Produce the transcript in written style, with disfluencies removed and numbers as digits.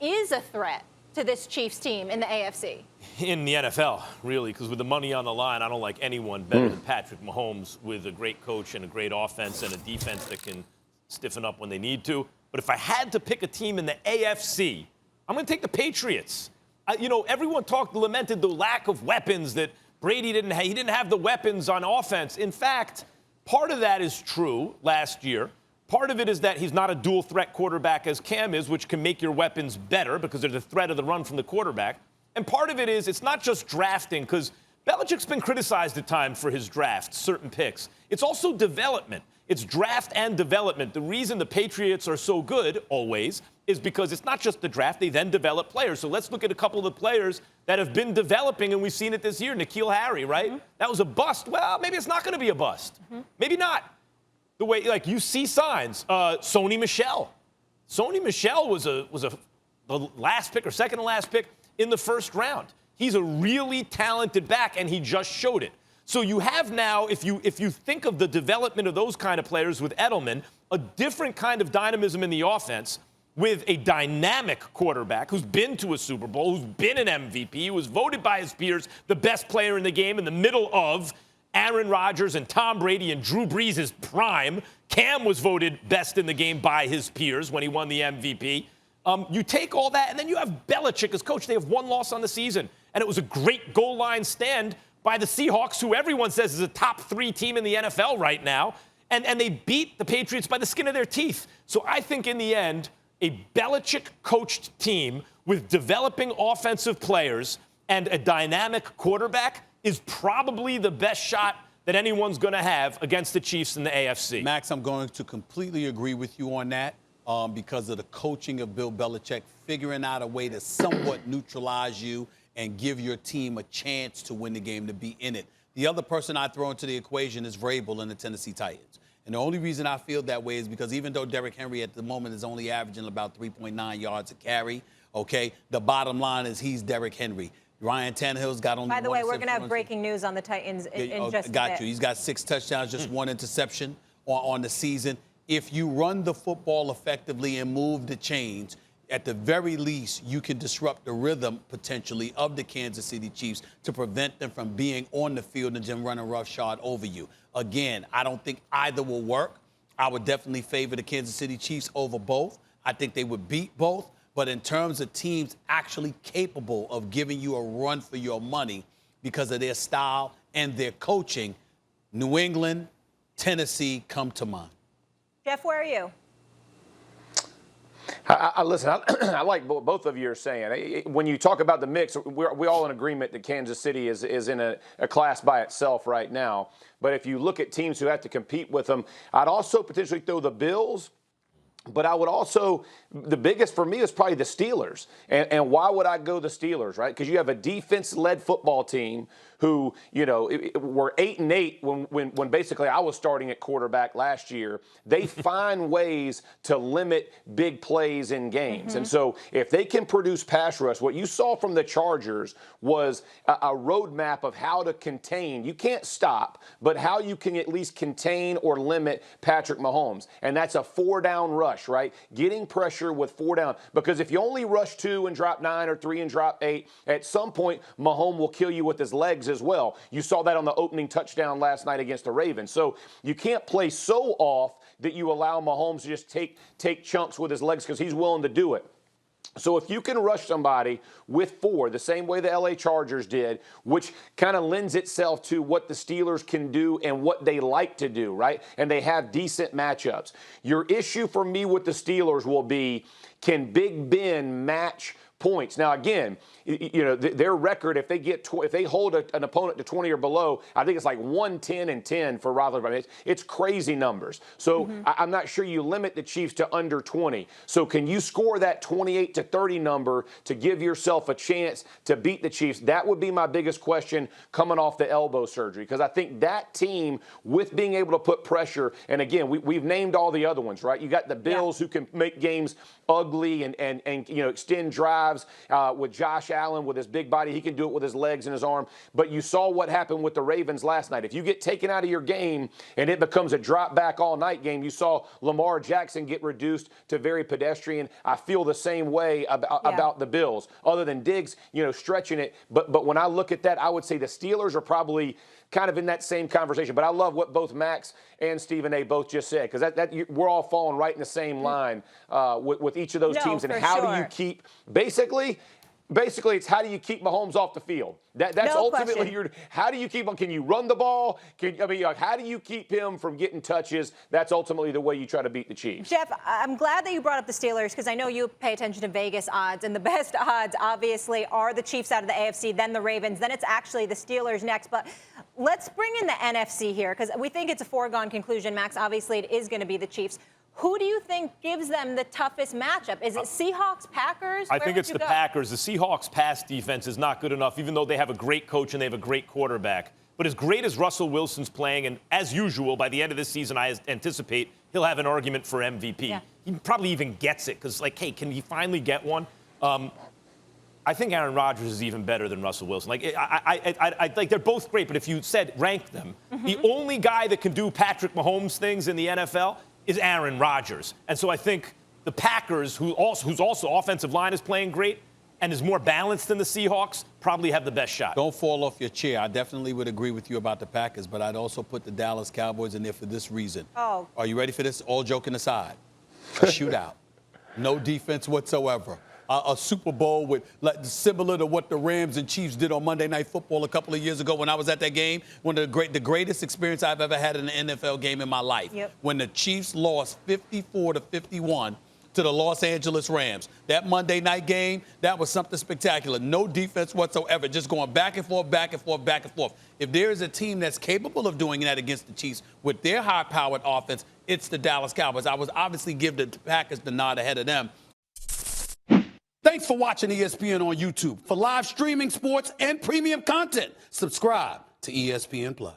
is a threat to this Chiefs team in the AFC? In the NFL, really, because with the money on the line, I don't like anyone better than Patrick Mahomes with a great coach and a great offense and a defense that can stiffen up when they need to. But if I had to pick a team in the AFC, I'm going to take the Patriots. Everyone lamented the lack of weapons that Brady didn't have. He didn't have the weapons on offense. In fact, part of that is true last year. Part of it is that he's not a dual-threat quarterback as Cam is, which can make your weapons better because there's a threat of the run from the quarterback. And part of it is it's not just drafting, because Belichick's been criticized at times for his drafts, certain picks. It's also development. It's draft and development. The reason the Patriots are so good always is because it's not just the draft. They then develop players. So let's look at a couple of the players that have been developing, and we've seen it this year. N'Keal Harry, right? That was a bust. Well, maybe it's not going to be a bust. Maybe not. The way, you see signs. Sony Michel. Sony Michel was the last pick or second to last pick in the first round. He's a really talented back, and he just showed it. So you have now, if you think of the development of those kind of players with Edelman, a different kind of dynamism in the offense with a dynamic quarterback who's been to a Super Bowl, who's been an MVP, who was voted by his peers the best player in the game in the middle of Aaron Rodgers and Tom Brady and Drew Brees' prime. Cam was voted best in the game by his peers when he won the MVP. You take all that, and then you have Belichick as coach. They have one loss on the season, and it was a great goal line stand by the Seahawks, who everyone says is a top 3 team in the NFL right now, and they beat the Patriots by the skin of their teeth. So I think in the end, a Belichick-coached team with developing offensive players and a dynamic quarterback is probably the best shot that anyone's going to have against the Chiefs in the AFC. Max, I'm going to completely agree with you on that because of the coaching of Bill Belichick, figuring out a way to somewhat neutralize you and give your team a chance to win the game, to be in it. The other person I throw into the equation is Vrabel and the Tennessee Titans. And the only reason I feel that way is because even though Derrick Henry at the moment is only averaging about 3.9 yards a carry, okay, the bottom line is he's Derrick Henry. Ryan Tannehill's got only one. By the way, we're going to have breaking news on the Titans in just a bit. Got you. He's got 6 touchdowns, just 1 interception on the season. If you run the football effectively and move the chains, at the very least, you can disrupt the rhythm, potentially, of the Kansas City Chiefs to prevent them from being on the field and then running roughshod over you. Again, I don't think either will work. I would definitely favor the Kansas City Chiefs over both. I think they would beat both. But in terms of teams actually capable of giving you a run for your money because of their style and their coaching, New England, Tennessee come to mind. Jeff, where are you? Listen, I like what both of you are saying. When you talk about the mix, we're all in agreement that Kansas City is in a class by itself right now. But if you look at teams who have to compete with them, I'd also potentially throw the Bills. But I would also, the biggest for me is probably the Steelers. And why would I go the Steelers, right? Because you have a defense-led football team who, were 8-8 when basically I was starting at quarterback last year. They find ways to limit big plays in games. And so if they can produce pass rush, what you saw from the Chargers was a roadmap of how to contain. You can't stop, but how you can at least contain or limit Patrick Mahomes. And that's a 4-down rush, right? Getting pressure with 4 down. Because if you only rush 2 and drop 9 or 3 and drop 8, at some point, Mahomes will kill you with his legs as well. You saw that on the opening touchdown last night against the Ravens. So you can't play so off that you allow Mahomes to just take chunks with his legs because he's willing to do it. So if you can rush somebody with 4, the same way the LA Chargers did, which kind of lends itself to what the Steelers can do and what they like to do, right? And they have decent matchups. Your issue for me with the Steelers will be, can Big Ben match points? Now, again, their record, if they hold an opponent to 20 or below, I think it's like 110-10 for Roethlisberger. It's crazy numbers. So I'm not sure you limit the Chiefs to under 20. So can you score that 28-30 number to give yourself a chance to beat the Chiefs? That would be my biggest question coming off the elbow surgery, because I think that team, with being able to put pressure, and again, we've named all the other ones, right? You got the Bills who can make games ugly and extend drives with Josh Allen with his big body. He can do it with his legs and his arm. But you saw what happened with the Ravens last night. If you get taken out of your game and it becomes a drop back all night game, you saw Lamar Jackson get reduced to very pedestrian. I feel the same way about the Bills, other than Diggs, stretching it. But when I look at that, I would say the Steelers are probably kind of in that same conversation. But I love what both Max and Stephen A. both just said, because we're all falling right in the same line with each of those teams. And how do you keep Basically, it's how do you keep Mahomes off the field? That's ultimately how do you keep him? Can you run the ball? How do you keep him from getting touches? That's ultimately the way you try to beat the Chiefs. Jeff, I'm glad that you brought up the Steelers because I know you pay attention to Vegas odds, and the best odds obviously are the Chiefs out of the AFC, then the Ravens, then it's actually the Steelers next. But let's bring in the NFC here because we think it's a foregone conclusion, Max. Obviously, it is going to be the Chiefs. Who do you think gives them the toughest matchup? Is it Seahawks, Packers? I think it's the Packers. The Seahawks' pass defense is not good enough, even though they have a great coach and they have a great quarterback. But as great as Russell Wilson's playing, and as usual, by the end of this season, I anticipate he'll have an argument for MVP. Yeah. He probably even gets it because, hey, can he finally get one? I think Aaron Rodgers is even better than Russell Wilson. I they're both great, but if you said rank them, the only guy that can do Patrick Mahomes things in the NFL is Aaron Rodgers. And so I think the Packers, whose also offensive line is playing great and is more balanced than the Seahawks, probably have the best shot. Don't fall off your chair. I definitely would agree with you about the Packers, but I'd also put the Dallas Cowboys in there for this reason. Oh. Are you ready for this? All joking aside. A shootout. No defense whatsoever. A Super Bowl similar to what the Rams and Chiefs did on Monday Night Football a couple of years ago when I was at that game. One of the greatest experience I've ever had in an NFL game in my life. Yep. When the Chiefs lost 54-51 to the Los Angeles Rams. That Monday night game, that was something spectacular. No defense whatsoever, just going back and forth, back and forth, back and forth. If there is a team that's capable of doing that against the Chiefs with their high-powered offense, it's the Dallas Cowboys. I was obviously giving the Packers the nod ahead of them. Thanks for watching ESPN on YouTube. For live streaming, sports, and premium content, subscribe to ESPN+.